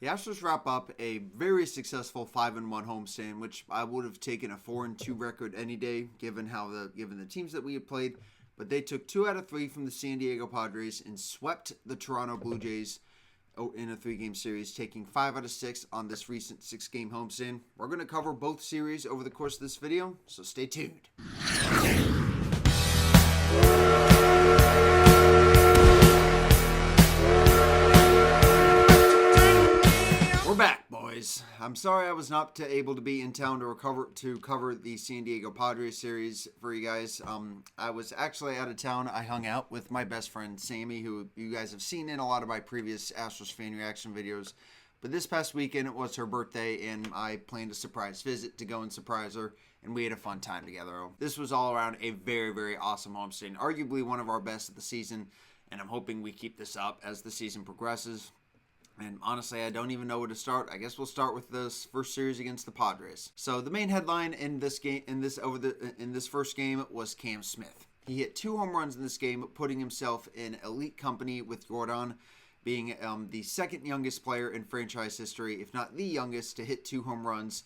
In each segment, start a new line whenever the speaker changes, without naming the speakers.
The Astros wrap up a very successful 5-1 homestand, which I would have taken a 4-2 record any day, given the teams that we had played. But they took 2 out of 3 from the San Diego Padres and swept the Toronto Blue Jays in a 3-game series, taking 5 out of 6 on this recent 6-game homestand. We're going to cover both series over the course of this video, so stay tuned. We're back, boys. I'm sorry I was not able to be in town to cover the San Diego Padres series for you guys. I was actually out of town. I hung out with my best friend Sammy, who you guys have seen in a lot of my previous Astros fan reaction videos. But this past weekend, it was her birthday, and I planned a surprise visit to go and surprise her, and we had a fun time together. This was all around a very, very awesome homestand, arguably one of our best of the season, and I'm hoping we keep this up as the season progresses. And honestly, I don't even know where to start. I guess we'll start with this first series against the Padres. So the main headline in this first game was Cam Smith. He hit 2 home runs in this game, putting himself in elite company with Jordan, being the second youngest player in franchise history, if not the youngest, to hit 2 home runs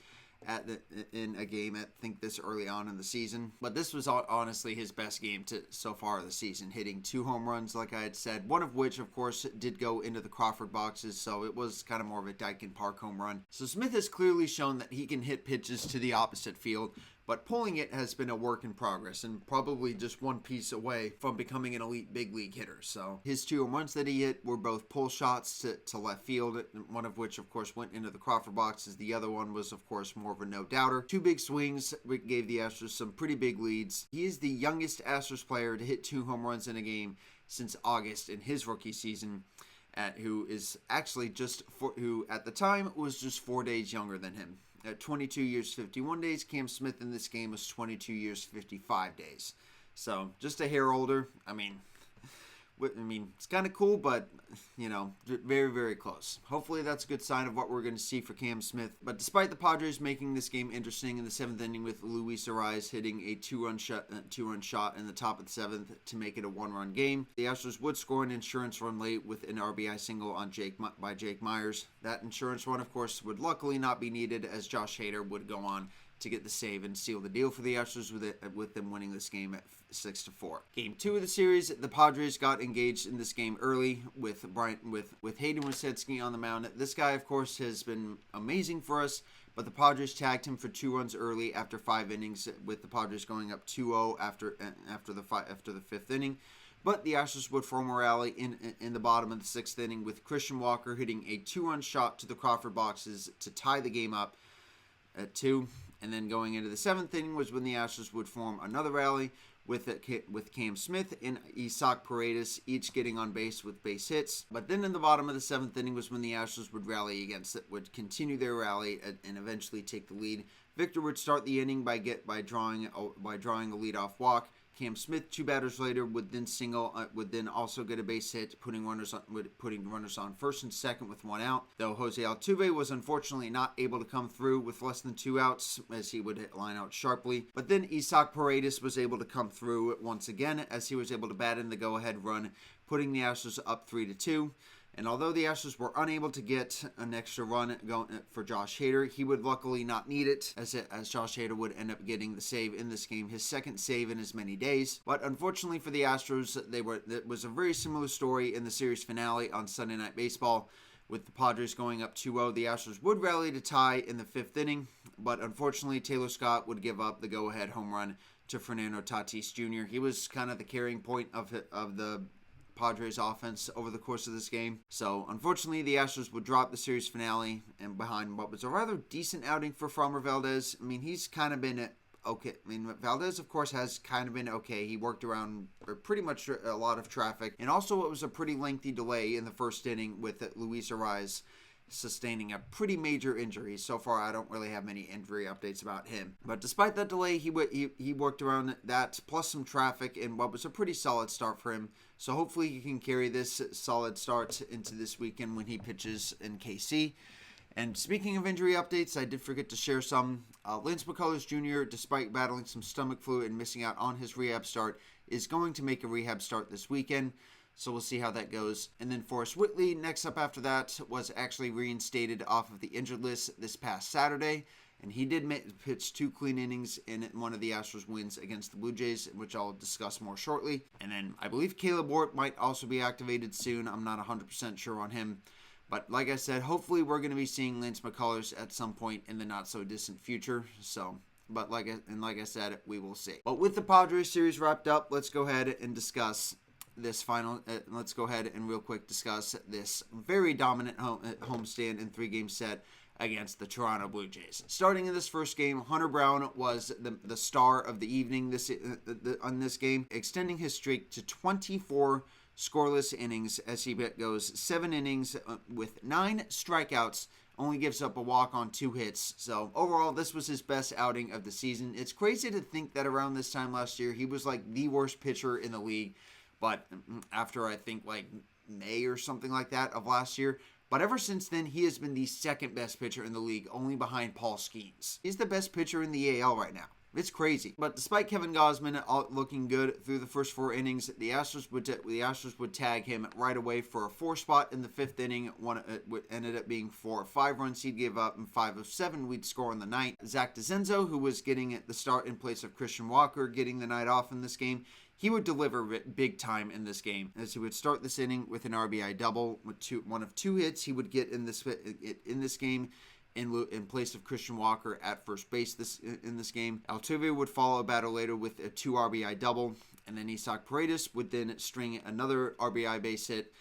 in a game I think this early on in the season. But this was honestly his best game so far this season, hitting 2 home runs like I had said, one of which of course did go into the Crawford boxes, so it was kind of more of a Dyken Park home run. So Smith has clearly shown that he can hit pitches to the opposite field, but pulling it has been a work in progress and probably just one piece away from becoming an elite big league hitter. So his 2 home runs that he hit were both pull shots to left field, one of which of course went into the Crawford boxes. The other one was of course more of a no-doubter. 2 big swings gave the Astros some pretty big leads. He is the youngest Astros player to hit 2 home runs in a game since August in his rookie season, who is actually who at the time was just 4 days younger than him. At 22 years, 51 days, Cam Smith in this game was 22 years, 55 days. So, just a hair older. I mean, it's kind of cool, but, very, very close. Hopefully that's a good sign of what we're going to see for Cam Smith. But despite the Padres making this game interesting in the 7th inning with Luis Ariz hitting a 2-run shot in the top of the 7th to make it a 1-run game, the Astros would score an insurance run late with an RBI single by Jake Myers. That insurance run, of course, would luckily not be needed, as Josh Hader would go on to get the save and seal the deal for the Astros with them winning this game at 6-4. Game 2 of the series, the Padres got engaged in this game early with Hayden Wesneski on the mound. This guy, of course, has been amazing for us, but the Padres tagged him for 2 runs early after 5 innings, with the Padres going up 2-0 after the 5th inning. But the Astros would form a rally in the bottom of the 6th inning, with Christian Walker hitting a 2-run shot to the Crawford boxes to tie the game up at 2. And then going into the 7th inning was when the Astros would form another rally with Cam Smith and Isaac Paredes each getting on base with base hits. But then in the bottom of the 7th inning was when the Astros would rally would continue their rally and eventually take the lead. Victor would start the inning by drawing a leadoff walk. Cam Smith, 2 batters later, would then also get a base hit, putting runners on first and second with 1 out. Though Jose Altuve was unfortunately not able to come through with less than 2 outs, as he would line out sharply. But then Isaac Paredes was able to come through once again, as he was able to bat in the go-ahead run, putting the Astros up 3-2. And although the Astros were unable to get an extra run going for Josh Hader, he would luckily not need it, as Josh Hader would end up getting the save in this game, his 2nd save in as many days. But unfortunately for the Astros, it was a very similar story in the series finale on Sunday Night Baseball. With the Padres going up 2-0, the Astros would rally to tie in the 5th inning, but unfortunately Taylor Scott would give up the go-ahead home run to Fernando Tatis Jr. He was kind of the carrying point of the Padres offense over the course of this game. So unfortunately the Astros would drop the series finale and behind what was a rather decent outing for Framber Valdez. I mean, he's kind of been okay. I mean, Valdez of course has kind of been okay. He worked around pretty much a lot of traffic, and also it was a pretty lengthy delay in the 1st inning with Luis Ariz sustaining a pretty major injury. So far, I don't really have many injury updates about him. But despite that delay, he worked around that, plus some traffic, in what was a pretty solid start for him. So hopefully he can carry this solid start into this weekend when he pitches in KC. And speaking of injury updates, I did forget to share some. Lance McCullers Jr., despite battling some stomach flu and missing out on his rehab start, is going to make a rehab start this weekend. So we'll see how that goes. And then Forrest Whitley, next up after that, was actually reinstated off of the injured list this past Saturday. And he did pitch 2 clean innings in one of the Astros wins against the Blue Jays, which I'll discuss more shortly. And then I believe Caleb Ward might also be activated soon. I'm not 100% sure on him. But like I said, hopefully we're going to be seeing Lance McCullers at some point in the not-so-distant future. But like I said, we will see. But with the Padres series wrapped up, let's go ahead and discuss this final. Let's go ahead and real quick discuss this very dominant homestand and 3-game set against the Toronto Blue Jays. Starting in this first game, Hunter Brown was the star of the evening on this game, extending his streak to 24 scoreless innings as he goes 7 innings with 9 strikeouts, only gives up a walk on 2 hits. So overall, this was his best outing of the season. It's crazy to think that around this time last year, he was like the worst pitcher in the league. But after I think like May or something like that of last year. But ever since then, he has been the second best pitcher in the league, only behind Paul Skeens. He's the best pitcher in the AL right now. It's crazy. But despite Kevin Gausman looking good through the first 4 innings, the Astros would tag him right away for a 4 spot in the 5th inning. Ended up being 4 of 5 runs he'd give up, and 5 of 7 we'd score in the night. Zach DeZenzo, who was getting the start in place of Christian Walker, getting the night off in this game, he would deliver big time in this game, as he would start this inning with an RBI double with 1 of 2 hits he would get in this game. In place of Christian Walker at first base in this game. Altuve would follow a batter later with a 2 RBI double, and then Isaac Paredes would then string another RBI base hit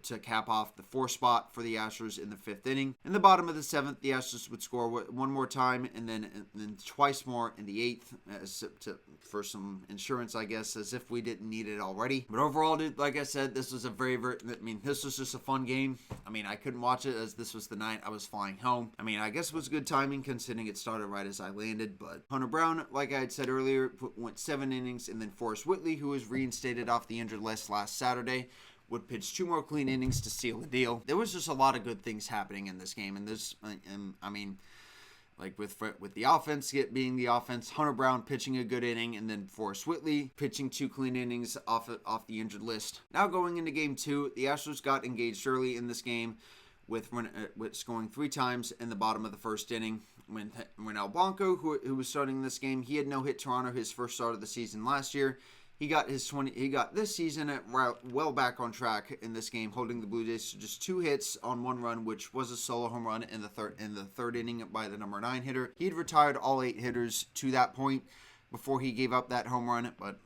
to cap off the 4 spot for the Astros in the 5th inning. In the bottom of the 7th, the Astros would score 1 more time, and then twice more in the 8th for some insurance, I guess, as if we didn't need it already. But overall, dude, like I said, this was this was just a fun game. I couldn't watch it as this was the night I was flying home. I guess it was good timing considering it started right as I landed. But Hunter Brown, like I had said earlier, went 7 innings, and then Forrest Whitley, who was reinstated off the injured list last Saturday, would pitch 2 more clean innings to seal the deal. There was just a lot of good things happening in this game, and with the offense being the offense, Hunter Brown pitching a good inning, and then Forrest Whitley pitching 2 clean innings off the injured list. Now going into game 2, the Astros got engaged early in this game with scoring 3 times in the bottom of the 1st inning. When El Blanco, who was starting this game, he had no-hit Toronto his first start of the season last year. He got this season well back on track in this game, holding the Blue Jays to just 2 hits on 1 run, which was a solo home run in the third inning by the number 9 hitter. He'd retired all 8 hitters to that point before he gave up that home run. But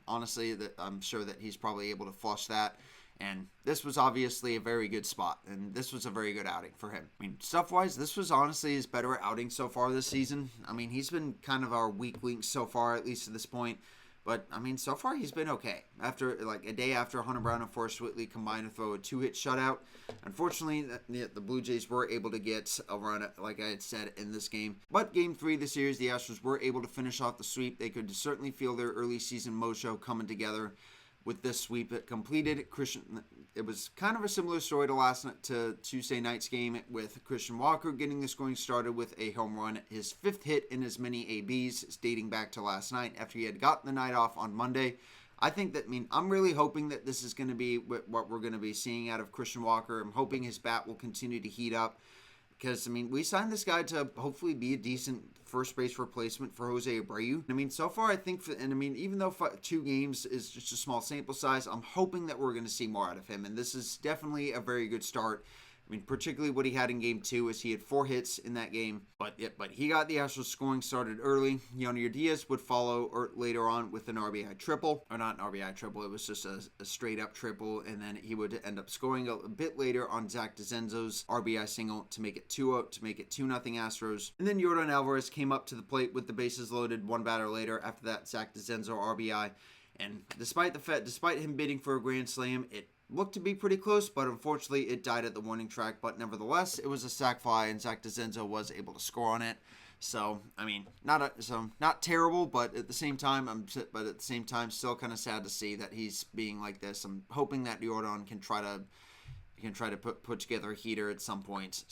honestly, I'm sure that he's probably able to flush that. And this was obviously a very good spot, and this was a very good outing for him. Stuff-wise, this was honestly his better outing so far this season. He's been kind of our weak link so far, at least to this point. But, so far he's been okay. After, a day after Hunter Brown and Forrest Whitley combined to throw a 2-hit shutout. Unfortunately, the Blue Jays were able to get a run, like I had said, in this game. But Game 3 of the series, the Astros were able to finish off the sweep. They could certainly feel their early season mojo coming together with this sweep completed. It was kind of a similar story to Tuesday night's game, with Christian Walker getting the scoring started with a home run, his 5th hit in as many ABs, dating back to last night after he had gotten the night off on Monday. I think that, I'm really hoping that this is going to be what we're going to be seeing out of Christian Walker. I'm hoping his bat will continue to heat up, because, we signed this guy to hopefully be a decent first base replacement for Jose Abreu. So far, I think, even though 2 games is just a small sample size, I'm hoping that we're going to see more out of him. And this is definitely a very good start. Particularly what he had in Game 2, as he had 4 hits in that game. But he got the Astros scoring started early. Yonder Diaz would follow later on with an RBI triple. Or not an RBI triple, it was just a straight-up triple. And then he would end up scoring a bit later on Zach DeZenzo's RBI single to make it 2-0, to make it 2-0 Astros. And then Yordan Alvarez came up to the plate with the bases loaded 1 batter later after that Zach DeZenzo RBI. And despite him bidding for a grand slam, it looked to be pretty close, but unfortunately it died at the warning track. But nevertheless, it was a sac fly, and Zach DeZenzo was able to score on it. So not terrible, but at the same time, still kind of sad to see that he's being like this. I'm hoping that Yordan can try to put together a heater at some point.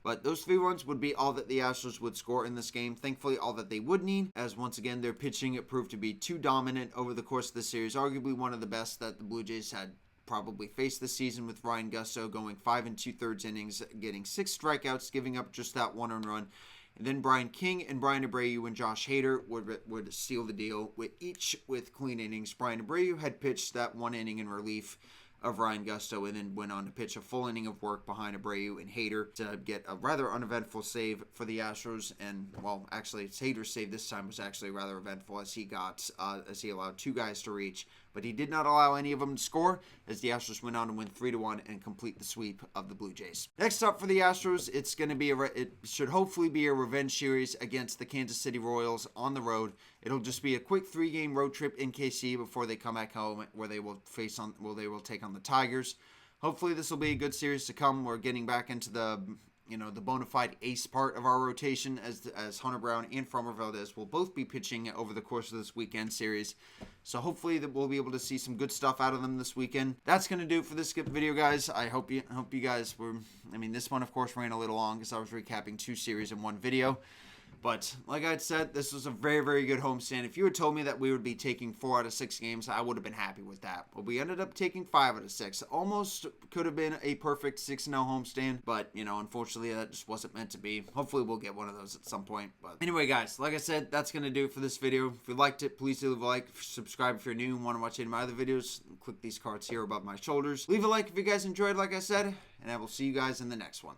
But those 3 runs would be all that the Astros would score in this game. Thankfully, all that they would need, as once again their pitching, it proved to be too dominant over the course of the series. Arguably one of the best that the Blue Jays had probably face this season, with Ryan Gusto going 5 2/3 innings, getting 6 strikeouts, giving up just that 1 earned run. And then Brian King and Brian Abreu and Josh Hader would seal the deal, with clean innings. Brian Abreu had pitched that 1 inning in relief of Ryan Gusto, and then went on to pitch a full inning of work behind Abreu and Hader to get a rather uneventful save for the Astros. And, well, actually, Hader's save this time was actually rather eventful, as he allowed 2 guys to reach, but he did not allow any of them to score, as the Astros went on to win 3-1 and complete the sweep of the Blue Jays. Next up for the Astros, it should hopefully be a revenge series against the Kansas City Royals on the road. It'll just be a quick 3-game road trip in KC before they come back home, where they will take on the Tigers. Hopefully this will be a good series to come. We're getting back into the bona fide ace part of our rotation, as Hunter Brown and Framber Valdez will both be pitching over the course of this weekend series. So hopefully that we'll be able to see some good stuff out of them this weekend. That's going to do it for this video, guys. I hope you guys were, this one, of course, ran a little long because I was recapping 2 series in one video. But like I said, this was a very, very good homestand. If you had told me that we would be taking 4 out of 6 games, I would have been happy with that. But we ended up taking 5 out of 6. Almost could have been a perfect 6-0 homestand. But, unfortunately, that just wasn't meant to be. Hopefully, we'll get one of those at some point. But anyway, guys, like I said, that's going to do it for this video. If you liked it, please leave a like. Subscribe if you're new and want to watch any of my other videos. Click these cards here above my shoulders. Leave a like if you guys enjoyed, like I said. And I will see you guys in the next one.